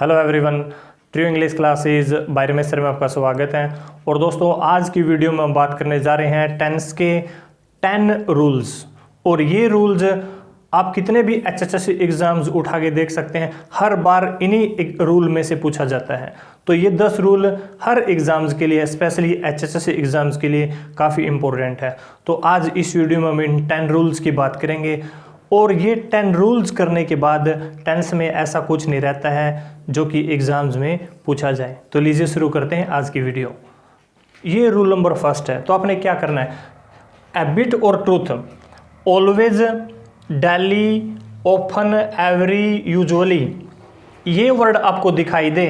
Hello everyone, true English classes bye Ramesh sir में आपका स्वागत है। और दोस्तों, आज की वीडियो में हम बात करने जा रहे हैं टेंस के 10 रूल्स। और ये रूल्स आप कितने भी HSC एग्जाम्स उठा के देख सकते हैं, हर बार इन्हीं रूल में से पूछा जाता है। तो ये 10 रूल हर एग्जाम्स के लिए, स्पेशली HSC एग्जाम्स के लिए काफ़ी इंपॉर्टेंट है। तो आज इस वीडियो में हम इन 10 रूल्स की बात करेंगे। और ये 10 रूल्स करने के बाद टेंस में ऐसा कुछ नहीं रहता है जो कि एग्जाम्स में पूछा जाए। तो लीजिए शुरू करते हैं आज की वीडियो। ये रूल नंबर फर्स्ट है। तो आपने क्या करना है, एबिट और truth, always, daily, open, every, usually, ये वर्ड आपको दिखाई दे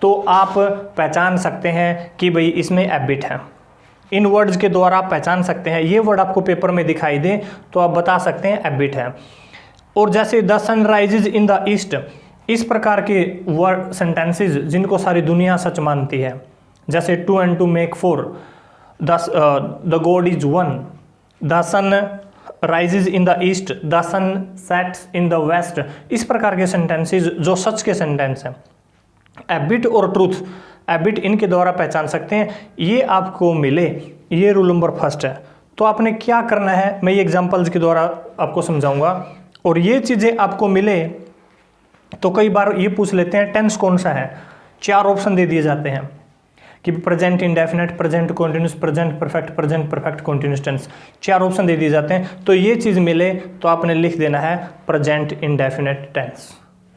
तो आप पहचान सकते हैं कि भाई इसमें एबिट है। इन वर्ड्स के द्वारा आप पहचान सकते हैं। ये वर्ड आपको पेपर में दिखाई दे तो आप बता सकते हैं एबिट है। और जैसे the sun rises in the east, इस प्रकार के वर्ड सेंटेंसेस जिनको सारी दुनिया सच मानती है, जैसे 2 and 2 make 4, the God is one, the sun rises in the east, the sun sets in the west, इस प्रकार के सेंटेंसेस जो सच के सेंटेंस हैं। एबिट और ट्रूथ, एबिट इनके द्वारा पहचान सकते हैं, ये आपको मिले, ये रूल नंबर फर्स्ट है। तो आपने क्या करना है, मैं ये एग्जांपल्स के द्वारा आपको समझाऊंगा। और ये चीज़ें आपको मिले तो कई बार ये पूछ लेते हैं टेंस कौन सा है। 4 ऑप्शन दे दिए जाते हैं कि present indefinite, present continuous, present perfect, present perfect continuous tense, 4 option दे दिए जाते हैं। तो ये चीज़ मिले तो आपने लिख देना है प्रेजेंट इंडेफिनेट टेंस,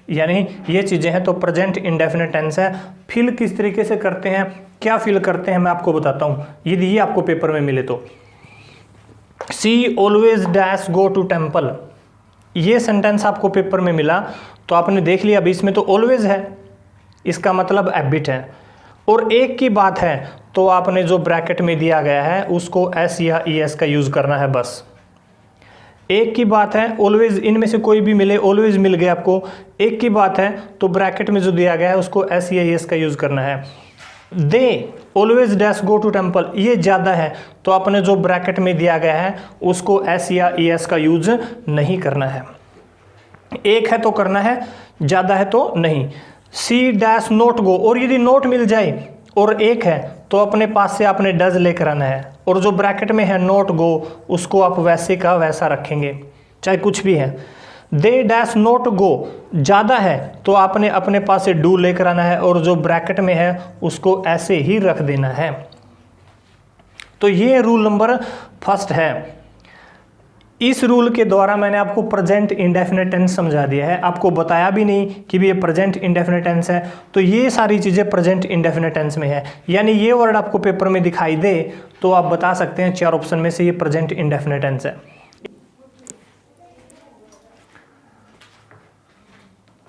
यानी ये चीज़ें हैं तो प्रेजेंट इंडेफिनेट टेंस है। फिल किस तरीके से करते हैं, क्या फिल करते हैं, मैं आपको बताता हूँ यदि ये आपको पेपर में मिले तो। She always dash go to temple, ये सेंटेंस आपको पेपर में मिला तो आपने देख लिया अभी इसमें तो ऑलवेज है, इसका मतलब एबिट है। और एक की बात है तो आपने जो ब्रैकेट में दिया गया है उसको एस या ES का यूज़ करना है बस। एक की बात है ऑलवेज, इनमें से कोई भी मिले, ऑलवेज मिल गया आपको। एक की बात है तो ब्रैकेट में जो दिया गया है उसको एस या ES का यूज़ करना है। They always dash go to temple, ये ज़्यादा है तो आपने जो ब्रैकेट में दिया गया है उसको एस या ES का यूज़ नहीं करना है। एक है तो करना है, ज़्यादा है तो नहीं। सी डैश नोट गो, और यदि नोट मिल जाए और एक है तो अपने पास से आपने डज लेकर आना है। और जो ब्रैकेट में है नोट गो उसको आप वैसे का वैसा रखेंगे चाहे कुछ भी है। दे डैश नोट गो, ज़्यादा है तो आपने अपने पास से डू लेकर आना है और जो ब्रैकेट में है उसको ऐसे ही रख देना है। तो ये रूल नंबर फर्स्ट है। इस रूल के द्वारा मैंने आपको प्रेजेंट इंडेफिनेट टेंस समझा दिया है, आपको बताया भी नहीं कि भी ये प्रेजेंट इंडेफिनेट टेंस है। तो ये सारी चीज़ें प्रेजेंट इंडेफिनेट टेंस में है, यानी ये वर्ड आपको पेपर में दिखाई दे तो आप बता सकते हैं 4 ऑप्शन में से ये प्रेजेंट इंडेफिनेट टेंस है।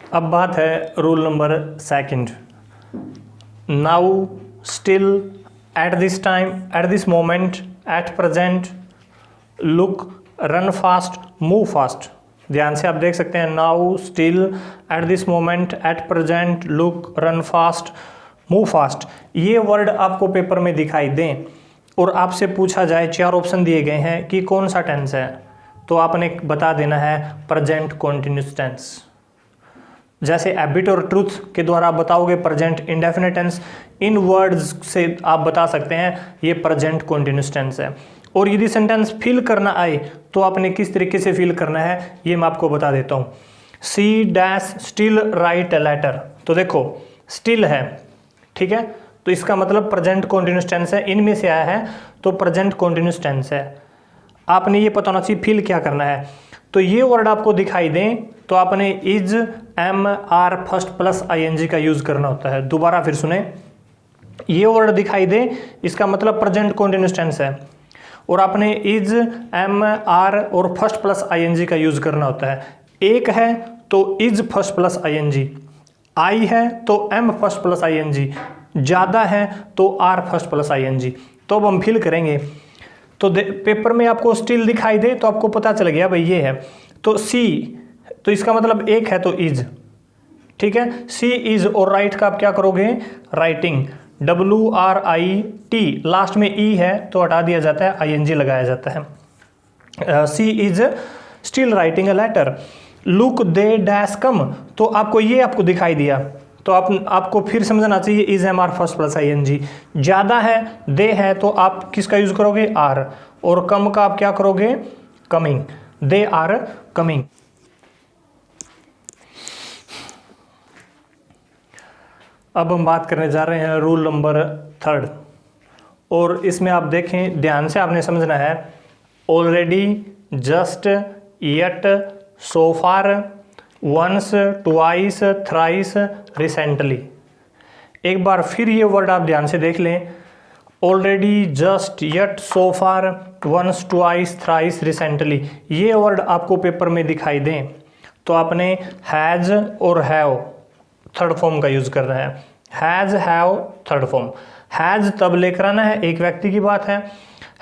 अब बात है rule number second. Now, still, eight this time, at this moment, at present, look, run fast, move fast. ध्यान से आप देख सकते हैं now, still, at this moment, at present, look, run fast, move fast. ये वर्ड आपको paper में दिखाई दें और आपसे पूछा जाए, 4 ऑप्शन दिए गए हैं कि कौन सा टेंस है, तो आपने बता देना है प्रेजेंट कॉन्टिन्यूस टेंस। जैसे एबिट और ट्रूथ के द्वारा आप बताओगे प्रेजेंट इंडेफिनेट टेंस, इन वर्ड्स से आप बता सकते हैं ये प्रेजेंट कॉन्टिन्यूस टेंस है। और यदि सेंटेंस फिल करना आए तो आपने किस तरीके से फिल करना है ये मैं आपको बता देता हूँ। She dash still write a letter, तो देखो स्टिल है, ठीक है, तो इसका मतलब प्रेजेंट कॉन्टिन्यूस टेंस है, इनमें से आया है तो प्रेजेंट कॉन्टिन्यूस टेंस है। आपने ये पता होना चाहिए फिल क्या करना है। तो ये वर्ड आपको दिखाई दें तो आपने is, am, are first plus ING का यूज़ करना होता है। दोबारा फिर सुने, ये वर्ड दिखाई दे इसका मतलब प्रेजेंट कॉन्टिन्यूस टेंस है और आपने इज, एम, आर और फर्स्ट प्लस ING का यूज़ करना होता है। एक है तो इज फर्स्ट प्लस ING, आई है तो एम फर्स्ट प्लस ING, ज़्यादा है तो आर फर्स्ट प्लस ING। तो अब हम फिल करेंगे तो पेपर में आपको स्टिल दिखाई दे तो आपको पता चल गया भाई ये है। तो सी, तो इसका मतलब एक है तो इज, ठीक है, सी इज। और राइट का आप क्या करोगे, राइटिंग, WRIT, लास्ट में ई है तो हटा दिया जाता है, ING लगाया जाता है। She is still writing a letter. Look they dash come, तो आपको ये आपको दिखाई दिया तो आपको फिर समझना चाहिए is am are first plus I N G. ज़्यादा है, दे है, तो आप किसका यूज़ करोगे, आर, और कम का आप क्या करोगे, कमिंग, दे आर कमिंग। अब हम बात करने जा रहे हैं रूल नंबर 3, और इसमें आप देखें, ध्यान से आपने समझना है, ऑलरेडी, जस्ट, येट, सो फार, वंस, ट्वाइस, थ्राइस, रिसेंटली। एक बार फिर ये वर्ड आप ध्यान से देख लें, ऑलरेडी, जस्ट, येट, सो फार, वंस, ट्वाइस, थ्राइस, रिसेंटली। ये वर्ड आपको पेपर में दिखाई दें तो आपने हैज़ और हैव थर्ड फॉर्म का यूज़ करना है। Has, have, third form. Has तब लेकर आना है, एक व्यक्ति की बात है,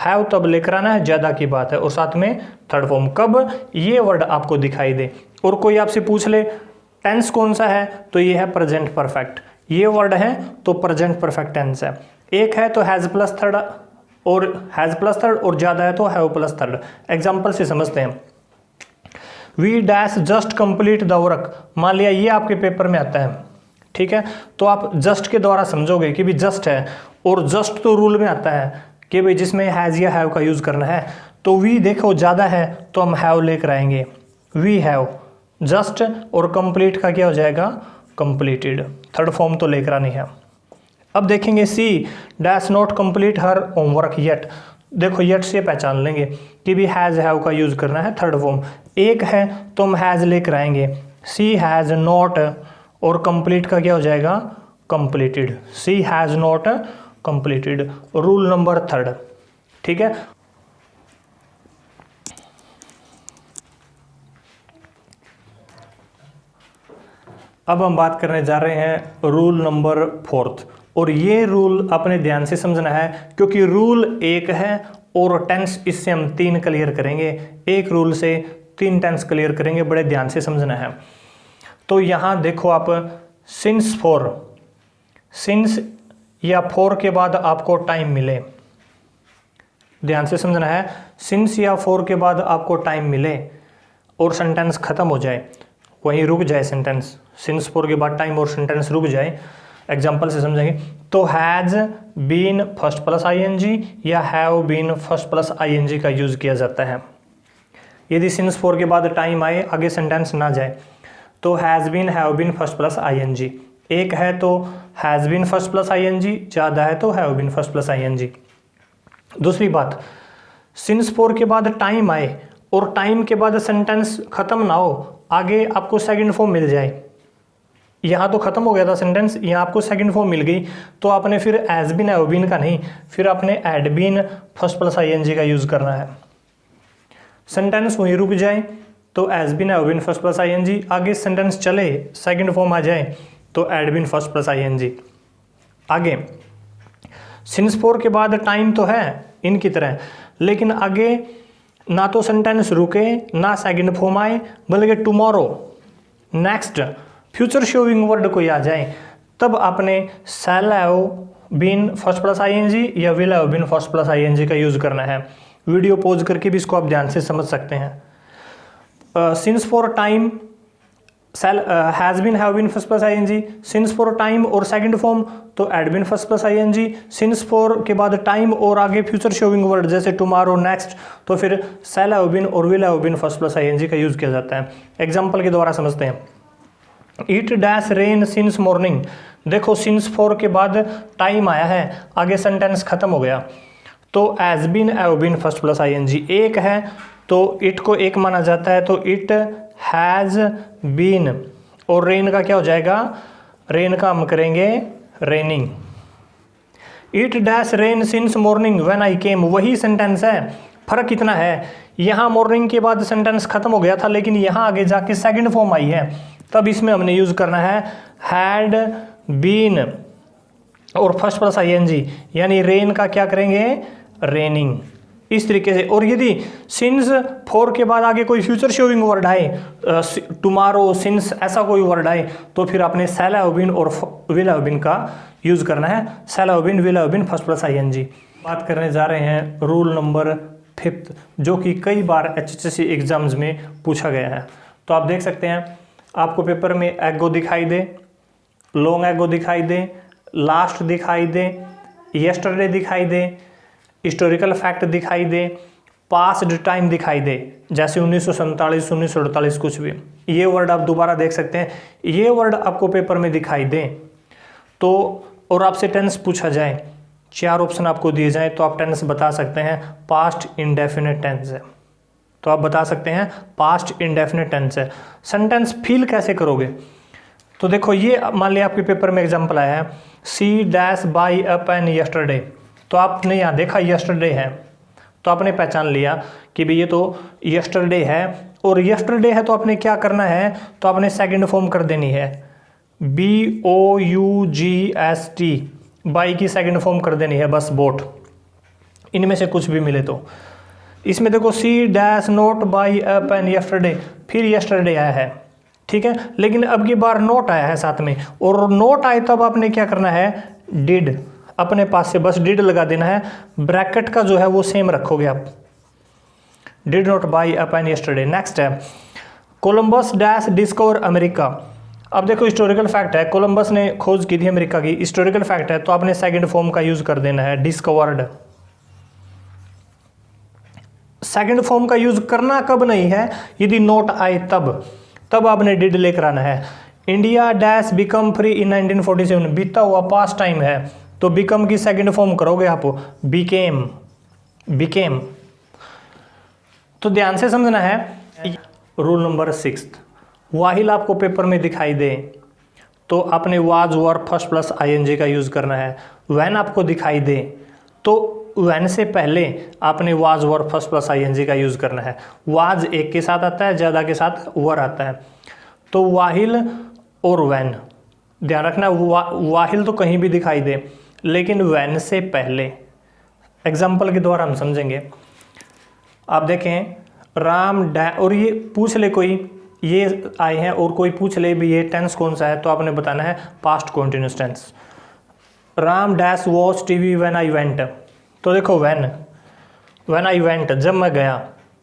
हैव तब लेकर आना है, ज़्यादा की बात है, और साथ में थर्ड फॉर्म। कब ये वर्ड आपको दिखाई दे और कोई आपसे पूछ ले टेंस कौन सा है, तो ये है प्रेजेंट परफेक्ट। ये वर्ड है तो प्रेजेंट परफेक्ट टेंस है। एक है तो हैज़ प्लस थर्ड, और हैज़ प्लस थर्ड, और ज़्यादा है तो हैव प्लस थर्ड। एग्जाम्पल से समझते हैं। We dash just complete the work, मान लिया ये आपके पेपर में आता है, ठीक है, तो आप जस्ट के द्वारा समझोगे कि भी जस्ट है, और जस्ट तो रूल में आता है कि भाई जिसमें हैज़ या हैव का यूज़ करना है। तो वी देखो ज़्यादा है तो हम हैव लेकर आएंगे, वी हैव जस्ट, और कंप्लीट का क्या हो जाएगा, कंप्लीटेड, थर्ड फॉर्म तो लेकर आनी है। अब देखेंगे she dash not complete her homework yet. देखो येट से पहचान लेंगे कि भी हैज़ हैव का यूज़ करना है, थर्ड फॉर्म। एक है तो हम हैज़ लेकर आएंगे, सी हैज़ नॉट, और कंप्लीट का क्या हो जाएगा, completed, she has not completed. Rule number 3, ठीक है। अब हम बात करने जा रहे हैं रूल नंबर 4, और ये रूल अपने ध्यान से समझना है क्योंकि रूल एक है और टेंस इससे हम 3 क्लियर करेंगे। एक रूल से 3 टेंस क्लियर करेंगे, बड़े ध्यान से समझना है। तो यहाँ देखो आप, सिंस फॉर, सिंस या फॉर के बाद आपको टाइम मिले, ध्यान से समझना है, सिंस या फॉर के बाद आपको टाइम मिले और सेंटेंस खत्म हो जाए, वहीं रुक जाए सेंटेंस, सिंस फॉर के बाद टाइम और सेंटेंस रुक जाए। एग्जाम्पल से समझेंगे तो has been first plus ING या have been first plus ING का यूज़ किया जाता है। यदि सिंस फॉर के बाद टाइम आए, आगे सेंटेंस ना जाए, तो has been, have been first plus ING. एक है तो has been first plus ING, ज़्यादा है तो have been first plus ING. दूसरी बात, सिंस फॉर के बाद टाइम आए और टाइम के बाद सेंटेंस खत्म ना हो, आगे आपको सेकंड फॉर्म मिल जाए। यहाँ तो खत्म हो गया था सेंटेंस, यहाँ आपको सेकंड फॉर्म मिल गई, तो आपने फिर एज बीन हैव बीन का नहीं, फिर आपने had been first plus ING का यूज़ करना है। सेंटेंस वहीं रुक जाए तो has been have been first plus ING, आगे सेंटेंस चले सेकंड फॉर्म आ जाए तो had been first plus ING. आगे सिंस फॉर के बाद टाइम तो है इनकी तरह, लेकिन आगे ना तो सेंटेंस रुके ना सेकंड फॉर्म आए, बल्कि tomorrow, next, future showing word कोई आ जाए, तब आपने shall have been first plus ING या will have been first plus ING का यूज़ करना है। वीडियो पॉज करके भी इसको आप ध्यान से समझ सकते हैं। Since for time has been, have been first plus ING, since for time और सेकंड फॉर्म तो had been first plus ING, since for के बाद टाइम और आगे फ्यूचर शोइंग वर्ड जैसे टुमारो, नेक्स्ट, तो फिर शैल हैव बीन और will have been first plus ING का यूज़ किया जाता है। एग्जाम्पल के द्वारा समझते हैं। It dash rain since morning, देखो सिंस फॉर के बाद टाइम आया है, आगे सेंटेंस खत्म हो गया, तो has been, have been first plus ING. एक है तो इट को एक माना जाता है, तो इट हैज़ बीन, और रेन का क्या हो जाएगा, रेन का हम करेंगे raining. It dash rain since morning when I came, वही सेंटेंस है, फर्क कितना है, यहाँ मॉर्निंग के बाद सेंटेंस खत्म हो गया था, लेकिन यहाँ आगे जाके सेकंड फॉर्म आई है, तब इसमें हमने यूज़ करना है हैड बीन और फर्स्ट प्लस आईएनजी, यानी रेन का क्या करेंगे, रेनिंग, इस तरीके से। और यदि सिंस फॉर के बाद आगे कोई फ्यूचर शोइंग वर्ड आए, टुमारो, सिंस, ऐसा कोई वर्ड आए, तो फिर आपने शैल हैव बीन और विल हैव बीन का यूज़ करना है, shall have been, will have been first plus ING. बात करने जा रहे हैं रूल नंबर 5, जो कि कई बार HSC एग्जाम्स में पूछा गया है। तो आप देख सकते हैं, आपको पेपर में एगो दिखाई दे लॉन्ग एगो दिखाई दे, लास्ट दिखाई दे, यस्टरडे दिखाई दे, हिस्टोरिकल फैक्ट दिखाई दे, पास्ट टाइम दिखाई दे, जैसे 1947, 1948 कुछ भी, ये वर्ड आप दोबारा देख सकते हैं। ये वर्ड आपको पेपर में दिखाई दे तो, और आपसे टेंस पूछा जाए, 4 ऑप्शन आपको दिए जाए तो आप टेंस बता सकते हैं पास्ट इंडेफिनिट टेंस है, तो आप बता सकते हैं पास्ट इंडेफिनिट टेंस है। सेंटेंस फील कैसे करोगे, तो देखो ये मान लिया आपके पेपर में एग्जांपल आया है, she dash buy a pen yesterday, तो आपने यहाँ देखा यस्टरडे है तो आपने पहचान लिया कि भाई ये तो यस्टरडे है, और यस्टरडे है तो आपने क्या करना है, तो आपने सेकंड फॉर्म कर देनी है, BOUGST, बाई की सेकंड फॉर्म कर देनी है बस, बोट, इनमें से कुछ भी मिले तो। इसमें देखो she dash not buy a pen yesterday, फिर यस्टरडे आया है, ठीक है, लेकिन अब की बार नोट आया है साथ में, और नोट आए तब आपने क्या करना है, डिड, अपने पास से बस डिड लगा देना है, ब्रैकेट का जो है वो सेम रखोगे आप, did not buy a pen yesterday. Next है कोलंबस डैश डिस्कवर अमेरिका। अब देखो हिस्टोरिकल फैक्ट है, कोलंबस ने खोज की थी अमेरिका की, हिस्टोरिकल फैक्ट है तो आपने सेकंड फॉर्म का यूज कर देना है, डिस्कवर्ड। सेकंड फॉर्म का यूज करना कब नहीं है, यदि नोट आए तब आपने डिड लेकर आना है। India dash become free in 1947, बीता हुआ पास्ट टाइम है तो बिकम की सेकंड फॉर्म करोगे आप, बिकेम। तो ध्यान से समझना है। रूल नंबर 6, वाहिल आपको पेपर में दिखाई दे तो आपने was were first plus ING का यूज करना है। व्हेन आपको दिखाई दे तो व्हेन से पहले आपने was were first plus ING का यूज करना है। वाज एक के साथ आता है, ज्यादा के साथ वर आता है, तो वाहिल और व्हेन ध्यान रखना। वाहिल तो कहीं भी दिखाई दे, लेकिन व्हेन से पहले, एग्जाम्पल के द्वारा हम समझेंगे। आप देखें राम डैश, और ये पूछ ले कोई, ये आए हैं और कोई पूछ ले भी ये टेंस कौन सा है, तो आपने बताना है past continuous tense. Ram dash watch TV when I went, तो देखो व्हेन आई वेंट, जब मैं गया,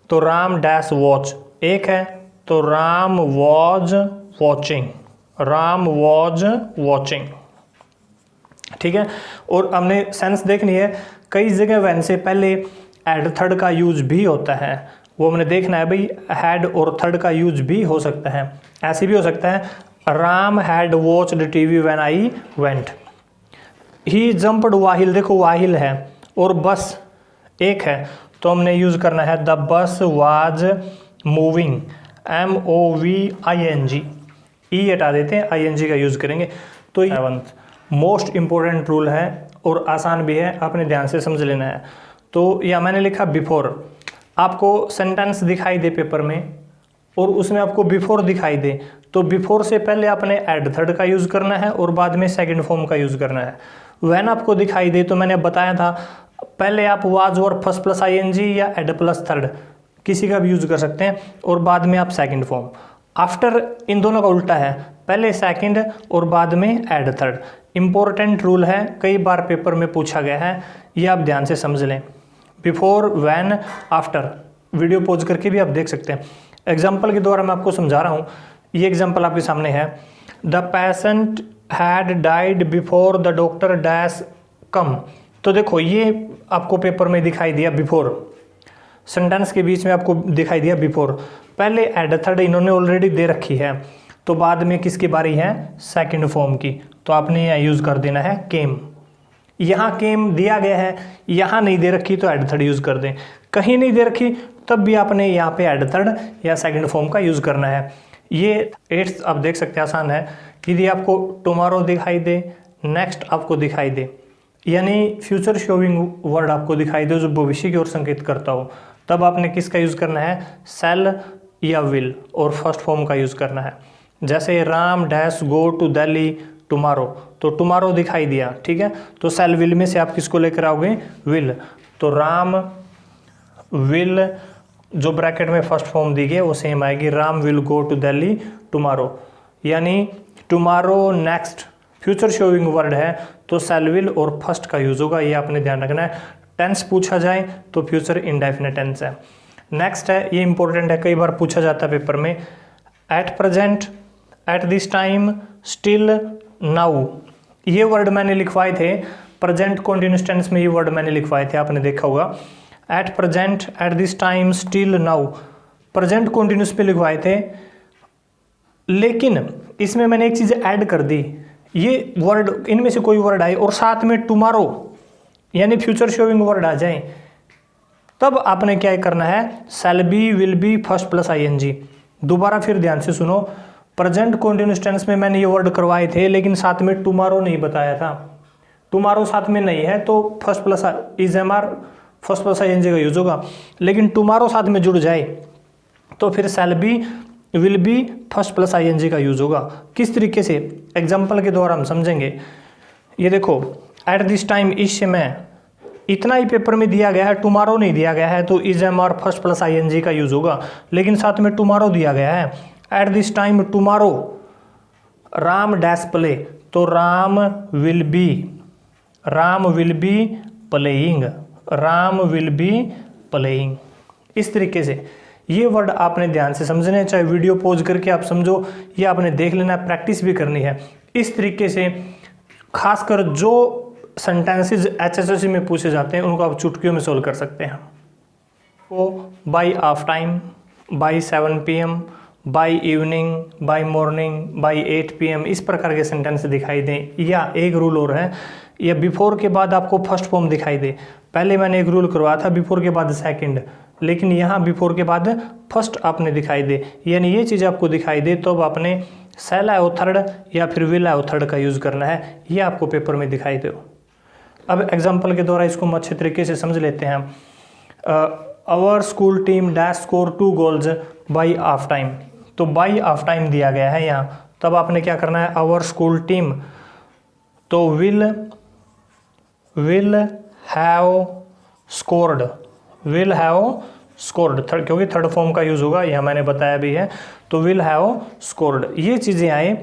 तो राम डैश वॉच एक है, तो राम वॉज वॉचिंग, ठीक है। और हमने सेंस देखनी है, कई जगह व्हेन से पहले एड थर्ड का यूज भी होता है, वो हमने देखना है भाई, हैड और थर्ड का यूज भी हो सकता है। ऐसे भी हो सकता है Ram had watched TV when I went. He jumped while, देखो वाहिल है और बस एक है तो हमने यूज करना है the bus was moving, MOVING, ई हटा देते हैं, ING का यूज करेंगे। तो 7th मोस्ट इंपॉर्टेंट रूल है और आसान भी है, आपने ध्यान से समझ लेना है। तो या मैंने लिखा बिफोर, आपको सेंटेंस दिखाई दे पेपर में और उसमें आपको बिफोर दिखाई दे, तो बिफोर से पहले आपने एड थर्ड का यूज करना है और बाद में सेकंड फॉर्म का यूज करना है। व्हेन आपको दिखाई दे तो मैंने बताया था, पहले आप वाज और फर्स्ट प्लस ING या एड प्लस थर्ड किसी का भी यूज कर सकते हैं और बाद में आप सेकंड फॉर्म। आफ्टर इन दोनों का उल्टा है, पहले सेकंड और बाद में एड थर्ड। इंपॉर्टेंट रूल है, कई बार पेपर में पूछा गया है, ये आप ध्यान से समझ लें। Before, when, after, video pause करके भी आप देख सकते हैं। एग्जाम्पल के द्वारा मैं आपको समझा रहा हूँ। ये एग्जाम्पल आपके सामने है, the patient had died before the doctor dash come. तो देखो ये आपको पेपर में दिखाई दिया बिफोर, सेंटेंस के बीच में आपको दिखाई दिया बिफोर, पहले एड थर्ड इन्होंने ऑलरेडी दे रखी है, तो बाद में किसकी बारी है, सेकंड फॉर्म की, तो आपने यहाँ यूज कर देना है केम। यहाँ केम दिया गया है, यहाँ नहीं दे रखी तो एड थर्ड यूज कर दें, कहीं नहीं दे रखी तब भी आपने यहाँ पे एड थर्ड या सेकंड फॉर्म का यूज करना है। ये 8th आप देख सकते हैं, आसान है। यदि आपको टुमारो दिखाई दे, नेक्स्ट आपको दिखाई दे, यानी फ्यूचर शोइंग वर्ड आपको दिखाई दे जो भविष्य की ओर संकेत करता हो, तब आपने किसका यूज करना है, सेल या विल, और फर्स्ट फॉर्म का यूज करना है। जैसे Ram dash go to Delhi tomorrow, तो टुमारो दिखाई दिया, ठीक है, तो सेल विल में से आप किसको लेकर आओगे, विल, तो राम विल, जो ब्रैकेट में फर्स्ट फॉर्म दी गई वो सेम आएगी, Ram will go to Delhi tomorrow, यानी tomorrow next future showing word है तो सेल विल और फर्स्ट का यूज होगा, ये आपने ध्यान रखना है। टेंस पूछा जाए तो फ्यूचर इंडेफिनिट टेंस है। नेक्स्ट है, ये इंपॉर्टेंट है, कई बार पूछा जाता है पेपर में, at present, eight this time, still, now, ये वर्ड मैंने लिखवाए थे प्रेजेंट कंटीन्यूअस टेंस में, ये वर्ड मैंने लिखवाए थे, आपने देखा होगा। At present, eight this time, still, now, present continuous पे लिखवाए थे। लेकिन इसमें मैंने एक चीज़ ऐड कर दी, ये वर्ड, इनमें से कोई वर्ड आए और साथ में टुमारो यानी फ्यूचर शोइंग वर्ड आ जाए, तब आपने क्या करना है, shall be, will be, first plus ING. दोबारा फिर ध्यान से सुनो, प्रेजेंट कंटीन्यूअस टेंस में मैंने ये वर्ड करवाए थे, लेकिन साथ में टुमारो नहीं बताया था, टुमारो साथ में नहीं है तो first plus is am are, first plus ING का यूज होगा। लेकिन टुमारो साथ में जुड़ जाए तो फिर shall be, will be, first plus ING का यूज होगा। किस तरीके से, एग्जाम्पल के द्वारा हम समझेंगे। ये देखो, एट दिस टाइम, इस समय, इतना ही पेपर में दिया गया है, टुमारो नहीं दिया गया है, तो is am are, first plus ING का यूज होगा। लेकिन साथ में टुमारो दिया गया है, at this time tomorrow Ram dash play, तो Ram will be, Ram will be playing, Ram will be playing. इस तरीके से ये वर्ड आपने ध्यान से समझने, चाहे वीडियो पॉज करके आप समझो, ये आपने देख लेना, प्रैक्टिस भी करनी है। इस तरीके से खासकर जो सेंटेंसेस एचएसएससी में पूछे जाते हैं उनको आप चुटकियों में सोल्व कर सकते हैं। वो by of time, by 7 PM, by evening, by morning, by 8 PM, इस प्रकार के सेंटेंस दिखाई दें। या एक रूल और है, या बिफोर के बाद आपको फर्स्ट फॉर्म दिखाई दे। पहले मैंने एक रूल करवाया था बिफोर के बाद सेकंड, लेकिन यहाँ बिफोर के बाद फर्स्ट आपने दिखाई दे, यानी ये चीज़ आपको दिखाई दे तो अब आपने शैल है थर्ड या फिर विल है थर्ड का यूज़ करना है, ये आपको पेपर में दिखाई दे। अब एग्जाम्पल के द्वारा इसको हम अच्छे तरीके से समझ लेते हैं। Our school team dash score 2 goals by of time, तो बाय ऑफ टाइम दिया गया है यहाँ, तब आपने क्या करना है, आवर स्कूल टीम, तो will have scored, will have scored, क्योंकि थर्ड फॉर्म का यूज होगा, यह मैंने बताया भी है, तो विल हैव स्कोर्ड। ये चीज़ें आए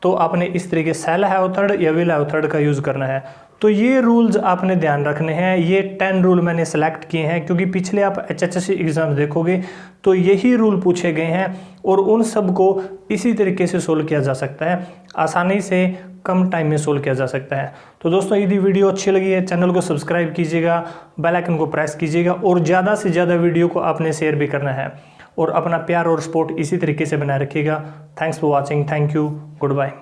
तो आपने इस तरीके शैल हैव थर्ड या विल हैव थर्ड का यूज करना है। तो ये रूल्स आपने ध्यान रखने हैं। ये 10 रूल मैंने सेलेक्ट किए हैं क्योंकि पिछले आप एचएसएससी एग्जाम देखोगे तो यही रूल पूछे गए हैं और उन सब को इसी तरीके से सोल्व किया जा सकता है, आसानी से कम टाइम में सोल्व किया जा सकता है। तो दोस्तों, यदि वीडियो अच्छी लगी है, चैनल को सब्सक्राइब कीजिएगा, बेल आइकन को प्रेस कीजिएगा और ज़्यादा से ज़्यादा वीडियो को आपने शेयर भी करना है और अपना प्यार और सपोर्ट इसी तरीके से बनाए रखिएगा। Thanks for watching, thank you, good bye.